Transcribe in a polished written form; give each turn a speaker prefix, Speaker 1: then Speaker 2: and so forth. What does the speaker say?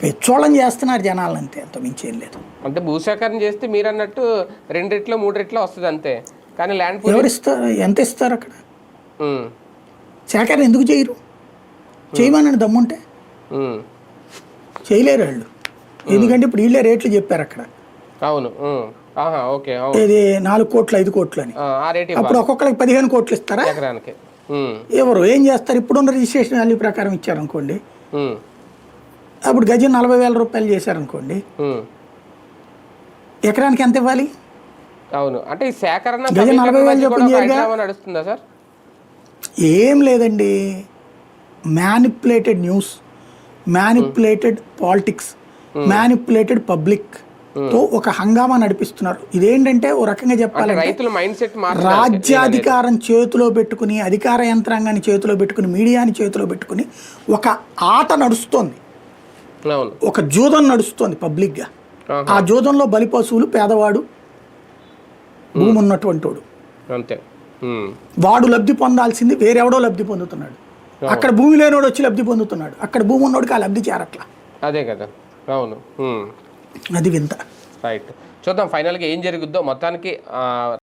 Speaker 1: పెచ్చోళం చేస్తున్నారు జనాలు అంతే, అంత మించి ఏం లేదు.
Speaker 2: అంటే భూసేకరణ చేస్తే మీరు అన్నట్టు 2 రెట్లు 3 రెట్లు వస్తుంది అంతే, కానీ ల్యాండ్
Speaker 1: ఎవరు ఇస్తారు, ఎంత ఇస్తారు అక్కడ? సేకరణ ఎందుకు చేయరు? చేయమని దమ్ముంటే చేయలేరు వాళ్ళు, ఎందుకంటే ఇప్పుడు వీళ్ళే రేట్లు చెప్పారు అక్కడ.
Speaker 2: అవును. ఓకే.
Speaker 1: ఇది 4 కోట్లు 5 కోట్లు అని, అప్పుడు ఒక్కొక్కరికి 15 కోట్లు ఇస్తారా?
Speaker 2: ఎకరానికి
Speaker 1: ఎవరు ఏం చేస్తారు? ఇప్పుడున్న రిజిస్ట్రేషన్ వాల్యూ ప్రకారం ఇచ్చారనుకోండి, అప్పుడు గజం 40,000 రూపాయలు చేశారనుకోండి, ఎకరానికి ఎంత ఇవ్వాలి?
Speaker 2: అవును. అంటే ఈ సేకరణ
Speaker 1: గజం 40,000 చెప్పండి.
Speaker 2: నడుస్తుందా సార్?
Speaker 1: ఏం లేదండి, manipulated news, manipulated politics, manipulated public తో ఒక హంగామా నడిపిస్తున్నారు. ఇదేంటంటే ఓ రకంగా చెప్పాలంటే రాజ్యాధికారం చేతిలో పెట్టుకుని, అధికార యంత్రాంగాన్ని చేతిలో పెట్టుకుని, మీడియాని చేతిలో పెట్టుకుని ఒక ఆట నడుస్తోంది, ఒక జూదం నడుస్తోంది పబ్లిక్గా. ఆ జూదంలో బలిపశువులు పేదవాడు, భూమి ఉన్నటువంటి వాడు,
Speaker 2: అంతే.
Speaker 1: వాడు లబ్ధి పొందాల్సింది వేరెవడో లబ్ధి పొందుతున్నాడు. అక్కడ భూమి లేనివాడు వచ్చి లబ్ధి పొందుతున్నాడు, అక్కడ భూమి ఉన్నోడికి ఆ లబ్ధి చేరట్లా.
Speaker 2: అదే కదా. అవును.
Speaker 1: అది వింత.
Speaker 2: రైట్. చూద్దాం ఫైనల్గా ఏం జరుగుద్దో మొత్తానికి.